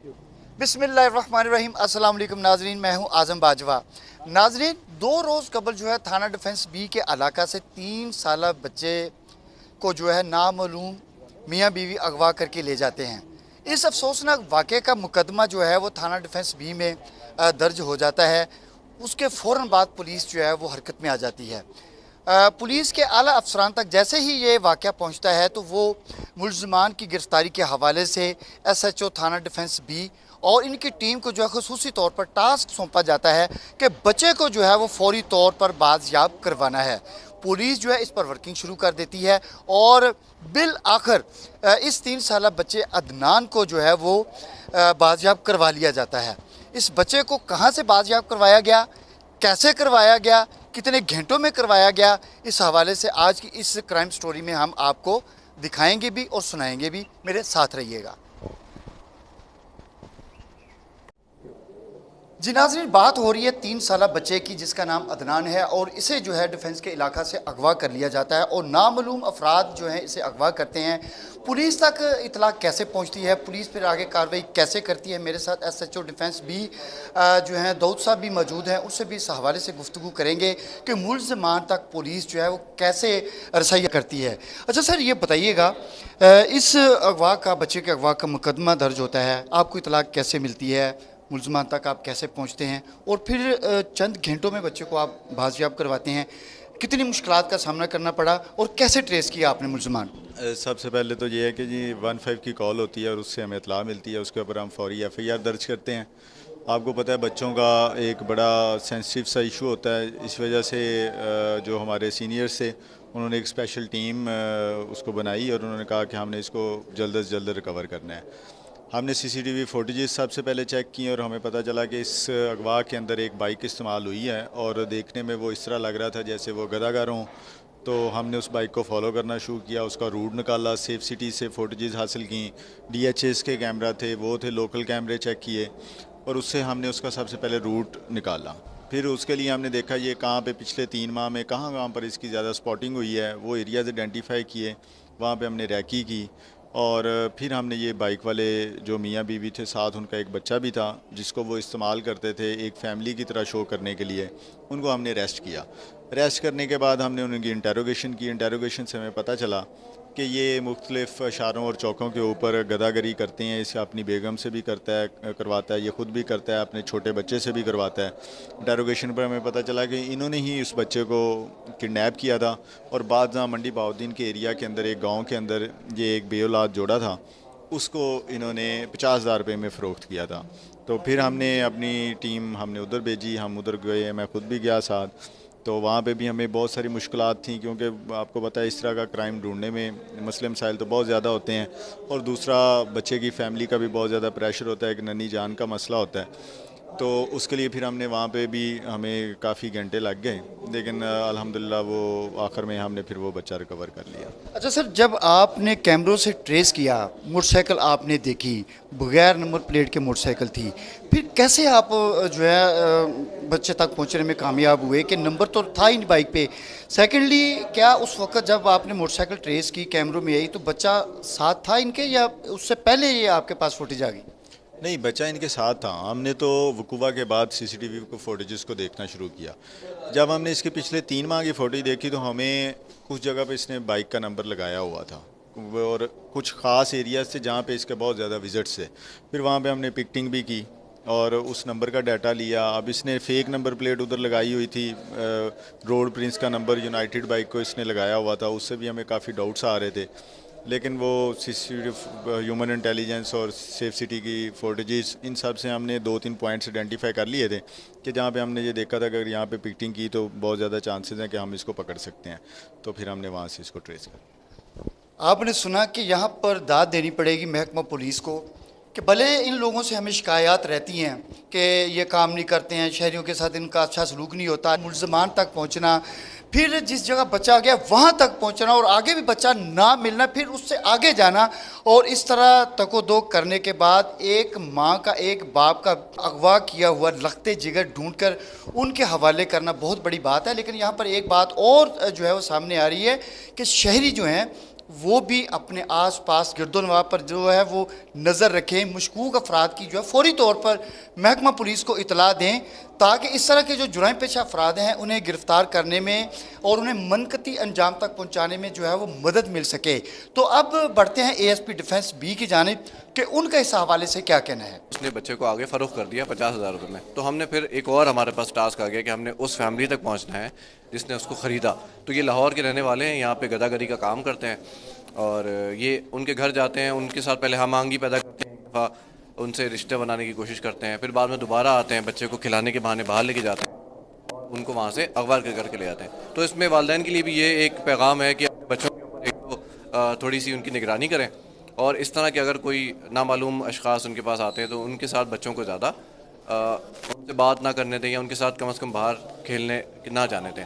बिस्मिल्लाहिर्रहमानिर्रहीम। अस्सलाम वालेकुम नाजरीन, मैं हूं आज़म बाजवा। नाजरीन, 2 रोज़ कबल जो है थाना डिफेंस बी के इलाका से 3 साल बच्चे को जो है नामालूम मियाँ बीवी अगवा करके ले जाते हैं। इस अफसोसनाक वाक़े का मुकदमा जो है वो थाना डिफेंस बी में दर्ज हो जाता है। उसके फ़ौरन बाद पुलिस जो है वो हरकत में आ जाती है। पुलिस के आला अफसरान तक जैसे ही ये वाक़या पहुँचता है तो वो मुल्ज़मान की गिरफ़्तारी के हवाले से SHO थाना डिफेंस बी और इनकी टीम को जो है ख़ुसूसी तौर पर टास्क सौंपा जाता है कि बच्चे को जो है वो फ़ौरी तौर पर बाज़याब करवाना है। पुलिस जो है इस पर वर्किंग शुरू कर देती है और बिल आखिर इस 3 साल बच्चे अदनान को जो है वो बाज़याब करवा लिया जाता है। इस बच्चे को कहाँ से बाज़याब करवाया गया, कैसे करवाया गया, कितने घंटों में करवाया गया, इस हवाले से आज की इस क्राइम स्टोरी में हम आपको दिखाएंगे भी और सुनाएंगे भी। मेरे साथ रहिएगा। जी नाज़रीन, बात हो रही है 3 साल बच्चे की जिसका नाम अदनान है और इसे जो है डिफेंस के इलाका से अगवा कर लिया जाता है और नामालूम अफराद जो हैं इसे अगवा करते हैं। पुलिस तक इतला कैसे पहुंचती है, पुलिस फिर आगे कार्रवाई कैसे करती है। मेरे साथ SHO डिफेंस भी जो हैं दाऊद साहब भी मौजूद हैं, उससे भी इस हवाले से गुफ्तगू करेंगे कि मुल्ज़मान तक पुलिस जो है वो कैसे रसाई करती है। अच्छा सर, ये बताइएगा, इस अगवा का बच्चे के अगवा का मुकदमा दर्ज होता है, आपको इतला कैसे मिलती है, मुल्ज़मान तक आप कैसे पहुंचते हैं और फिर चंद घंटों में बच्चे को आप बाज़याब करवाते हैं, कितनी मुश्किलात का सामना करना पड़ा और कैसे ट्रेस किया आपने मुल्ज़मान? सबसे पहले तो ये है कि जी 15 की कॉल होती है और उससे हमें इतला मिलती है, उसके ऊपर हम फौरी FIR दर्ज करते हैं। आपको पता है बच्चों का एक बड़ा सेंसिटिव सा इशू होता है, इस वजह से जो हमारे सीनियर्स थे उन्होंने एक स्पेशल टीम उसको बनाई और उन्होंने कहा कि हमने इसको जल्द से जल्द रिकवर करना है। हमने CCTV फुटेजेस सबसे पहले चेक की और हमें पता चला कि इस अगवा के अंदर एक बाइक इस्तेमाल हुई है और देखने में वो इस तरह लग रहा था जैसे वो गदागर हों। तो हमने उस बाइक को फॉलो करना शुरू किया, उसका रूट निकाला, सेफ सिटी से फुटेजेस हासिल की, DHS के कैमरा थे वो थे, लोकल कैमरे चेक किए और उससे हमने उसका सबसे पहले रूट निकाला। फिर उसके लिए हमने देखा ये कहाँ पे पिछले 3 माह में कहाँ कहाँ पर इसकी ज़्यादा स्पॉटिंग हुई है, वो एरियाज़ आइडेंटिफाई किए, वहाँ पे हमने रैकी की और फिर हमने ये बाइक वाले जो मियाँ बीवी थे, साथ उनका एक बच्चा भी था जिसको वो इस्तेमाल करते थे एक फ़ैमिली की तरह शो करने के लिए, उनको हमने अरेस्ट किया। अरेस्ट करने के बाद हमने उनकी इंटेरोगेशन की। इंटेरोगेशन से हमें पता चला कि ये मुख्तलिफ़ शहरों और चौकों के ऊपर गदागरी करते हैं। इसे अपनी बेगम से भी करवाता है, ये ख़ुद भी करता है, अपने छोटे बच्चे से भी करवाता है। इंटेरोगेशन पर हमें पता चला कि इन्होंने ही उस बच्चे को किडनैप किया था और बाद जहाँ मंडी बहाउद्दीन के एरिया के अंदर एक गाँव के अंदर ये एक बेऔलाद जोड़ा था, उसको इन्होंने 50,000 रुपये में फ़रोख्त किया था। तो फिर हमने अपनी टीम हमने उधर भेजी, हम उधर गए, मैं ख़ुद भी गया साथ। तो वहाँ पे भी हमें बहुत सारी मुश्किलात थी क्योंकि आपको पता है इस तरह का क्राइम ढूंढने में मसले मसाइल तो बहुत ज़्यादा होते हैं और दूसरा बच्चे की फ़ैमिली का भी बहुत ज़्यादा प्रेशर होता है, एक नन्ही जान का मसला होता है। तो उसके लिए फिर हमने वहाँ पे भी हमें काफ़ी घंटे लग गए, लेकिन अल्हम्दुलिल्लाह वो आखिर में हमने फिर वो बच्चा रिकवर कर लिया। अच्छा सर, जब आपने कैमरों से ट्रेस किया, मोटरसाइकिल आपने देखी, बगैर नंबर प्लेट के मोटरसाइकिल थी, फिर कैसे आप जो है बच्चे तक पहुंचने में कामयाब हुए कि नंबर तो था ही नहीं बाइक पे? सेकेंडली, क्या उस वक्त जब आपने मोटरसाइकिल ट्रेस की कैमरों में आई तो बच्चा साथ था इनके या उससे पहले ये आपके पास फुटेज आ गई? नहीं, बच्चा इनके साथ था। हमने तो वकूवा के बाद CCTV को फुटेजेस को देखना शुरू किया। जब हमने इसके पिछले 3 माह की फ़ोटेज देखी तो हमें कुछ जगह पे इसने बाइक का नंबर लगाया हुआ था और कुछ ख़ास एरियाज थे जहाँ पे इसके बहुत ज़्यादा विज़िट्स थे। फिर वहाँ पे हमने पिकटिंग भी की और उस नंबर का डाटा लिया। अब इसने फ़ेक नंबर प्लेट उधर लगाई हुई थी, रोड प्रिंस का नंबर यूनाइटेड बाइक को इसने लगाया हुआ था, उससे भी हमें काफ़ी डाउट्स आ रहे थे। लेकिन वो CCTV ह्यूमन इंटेलिजेंस और सेफ सिटी की फुटेजेस, इन सब से हमने 2-3 पॉइंट्स आइडेंटिफाई कर लिए थे कि जहाँ पे हमने ये देखा था कि अगर यहाँ पे पिकटिंग की तो बहुत ज़्यादा चांसेस हैं कि हम इसको पकड़ सकते हैं। तो फिर हमने वहाँ से इसको ट्रेस कर। आपने सुना कि यहाँ पर दाद देनी पड़ेगी महकमा पुलिस को कि भले इन लोगों से हमें शिकायत रहती हैं कि ये काम नहीं करते हैं, शहरियों के साथ इनका अच्छा सलूक नहीं होता, मुल्ज़मान तक पहुँचना, फिर जिस जगह बच्चा गया वहाँ तक पहुँचना और आगे भी बच्चा ना मिलना, फिर उससे आगे जाना और इस तरह तको-दो करने के बाद एक माँ का, एक बाप का अगवा किया हुआ लखते जिगर ढूंढकर उनके हवाले करना बहुत बड़ी बात है। लेकिन यहाँ पर एक बात और जो है वो सामने आ रही है कि शहरी जो हैं वो भी अपने आस पास गिरदोनवाब पर जो है वो नज़र रखें, मशकूक अफराद की जो है फौरी तौर पर महकमा पुलिस को इतला दें, ताकि इस तरह के जो जुराइम पेशा अफराद हैं उन्हें गिरफ़्तार करने में और उन्हें मनकती अंजाम तक पहुँचाने में जो है वो मदद मिल सके। तो अब बढ़ते हैं ASP डिफेंस B की जानिब कि उनका इस हवाले से क्या कहना है। उसने बच्चे को आगे फ़रोख्त कर दिया 50,000 रुपये में। तो हमने फिर एक और हमारे पास टास्क आ गया कि हमने उस फैमिली तक पहुंचना है जिसने उसको ख़रीदा। तो ये लाहौर के रहने वाले हैं, यहाँ पे गदागरी का काम करते हैं और ये उनके घर जाते हैं, उनके साथ पहले हम आंगी पैदा करते हैं, एक दफ़ा उनसे रिश्ते बनाने की कोशिश करते हैं, फिर बाद में दोबारा आते हैं, बच्चे को खिलाने के बहाने बाहर लेके जाते हैं, उनको वहाँ से अगवा करके ले आते हैं। तो इसमें वालिदैन के लिए भी ये एक पैगाम है कि अपने बच्चों के ऊपर एक तो थोड़ी सी उनकी निगरानी करें, और इस तरह के अगर कोई नामालूम अशख़ास उनके पास आते हैं तो उनके साथ बच्चों को ज़्यादा उनसे बात ना करने दें या उनके साथ कम से कम बाहर खेलने ना जाने दें।